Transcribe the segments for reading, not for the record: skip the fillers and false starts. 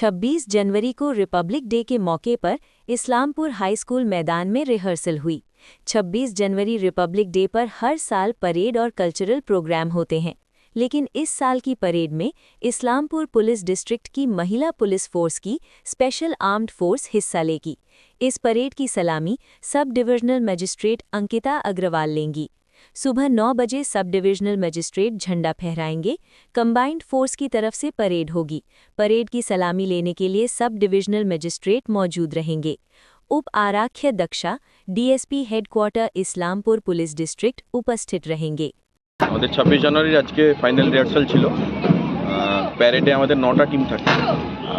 26 जनवरी को Republic day के मौके पर इस्लामपुर हाई स्कूल मैदान में रिहर्सल हुई। 26 जनवरी रिपब्लिक डे पर हर साल परेड और कल्चरल प्रोग्राम होते हैं, लेकिन इस साल की परेड में इस्लामपुर पुलिस डिस्ट्रिक्ट की महिला पुलिस फोर्स की स्पेशल आर्म्ड फोर्स हिस्सा लेगी। इस परेड की सलामी sub divisional magistrate Ankita Agarwal लेंगी। सुबह 9 बजे सब डिविजनल मजिस्ट्रेट झंडा फहराएंगे। कंबाइंड फोर्स की तरफ से परेड होगी। परेड की सलामी लेने के लिए सब डिविजनल मजिस्ट्रेट मौजूद रहेंगे। उप आरक्षक Daksha DSP headquarter Islampur police district उपस्थित रहेंगे। আমাদের 26 জানুয়ারির আজকে ফাইনাল রিহার্সাল ছিল। প্যারেডে আমাদের 9টা টিম থাকছে,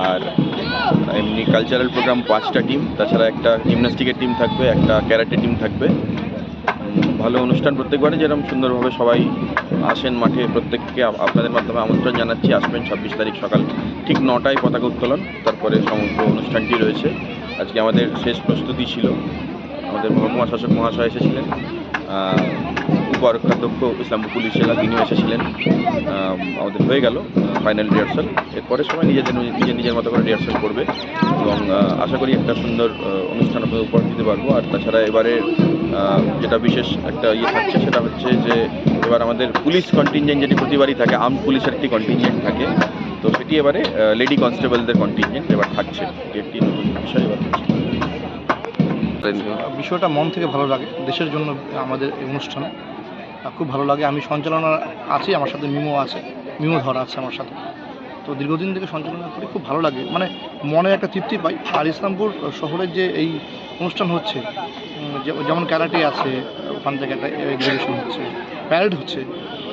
আর এমনি কালচারাল প্রোগ্রাম 5টা টিম, তাছাড়া একটা জিমন্যাস্টিকের টিম থাকবে, একটা ক্যারাটে টিম থাকবে। ভালো অনুষ্ঠান প্রত্যেকবারে যেরকম সুন্দরভাবে সবাই আসেন মাঠে, প্রত্যেককে আপনাদের মাধ্যমে আমন্ত্রণ জানাচ্ছি। আসবেন 26 তারিখ সকাল ঠিক 9টায় পতাকা উত্তোলন, তারপরে সমগ্র অনুষ্ঠানটি রয়েছে। আজকে আমাদের শেষ প্রস্তুতি ছিল। আমাদের মহকুমা শাসক মহাশয় এসেছিলেন, উপ-আরক্ষাধ্যক্ষ ইসলামপুর পুলিশ জেলা তিনিও এসেছিলেন। আমাদের হয়ে গেল ফাইনাল রিহার্সাল। এরপরে সবাই নিজের মতো করে রিহার্সাল করবে এবং আশা করি একটা সুন্দর অনুষ্ঠান আপনাদের উপহার দিতে পারবো। আর তাছাড়া এবারে যেটা বিশেষ একটা থাকছে সেটা হচ্ছে যে এবার আমাদের পুলিশ কন্টিনজেন্ট যেটি প্রতিবারই থাকে, আর্মড পুলিশের একটি কন্টিনজেন্ট থাকে, তো সেটি এবারে লেডি কনস্টেবলদের কন্টিনজেন্ট এবার থাকছে। এটি একটি নতুন বিষয় এবার হচ্ছে। বিষয়টা মন থেকে ভালো লাগে। দেশের জন্য আমাদের এই অনুষ্ঠানে খুব ভালো লাগে। আমি সঞ্চালনা আছি, আমার সাথে মিমো আছে, মিমো ধরা আছে আমার সাথে। তো দীর্ঘদিন থেকে সঞ্চালনা করি, খুব ভালো লাগে, মানে মনে একটা তৃপ্তি পাই। আর ইসলামপুর শহরের যে এই অনুষ্ঠান হচ্ছে, যেমন ক্যারাটে আছে, ওখান থেকে একটা এক্সিবিশন হচ্ছে, প্যারেড হচ্ছে,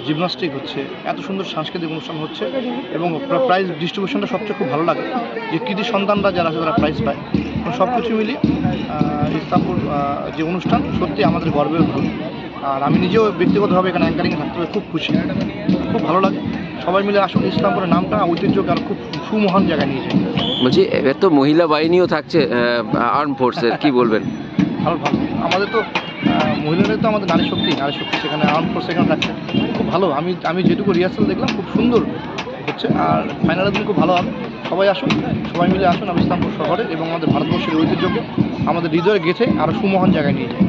জিমন্যাস্টিক হচ্ছে, এত সুন্দর সাংস্কৃতিক অনুষ্ঠান হচ্ছে এবং প্রাইজ ডিস্ট্রিবিউশনটা সবচেয়ে খুব ভালো লাগে যে কৃতি সন্তানরা যারা আছে তারা প্রাইজ পায়। সব কিছু মিলিয়ে ইসলামপুর যে অনুষ্ঠান সত্যি আমাদের গর্বের ভুল। আর আমি নিজেও ব্যক্তিগতভাবে এখানে অ্যাঙ্কারিংয়ে থাকতে খুব খুশি, খুব ভালো লাগে। সবাই মিলে আসলে ইসলামপুরের নামটা ঐতিহ্যকে আর খুব সুমহান জায়গায় নিয়ে যায়। বলছি, এবার তো মহিলা বাহিনীও থাকছে আর্ম ফোর্সের, কি বলবেন? ভালো আমাদের তো মহিলাদের তো আমাদের নারী শক্তি সেখানে আর্ম ফোর্স এখানে থাকছে, খুব ভালো। আমি যেটুকু রিহার্সাল দেখলাম খুব সুন্দর হচ্ছে। আর ফাইনালের দিন খুব ভালো হবে। সবাই আসুন, সবাই মিলে আসুন। আমি ইসলামপুর শহরে এবং আমাদের ভারতবর্ষের ঐতিহ্যকে আমাদের হৃদয়ে গেঁথে আরও সুমহান জায়গায় নিয়ে যাই।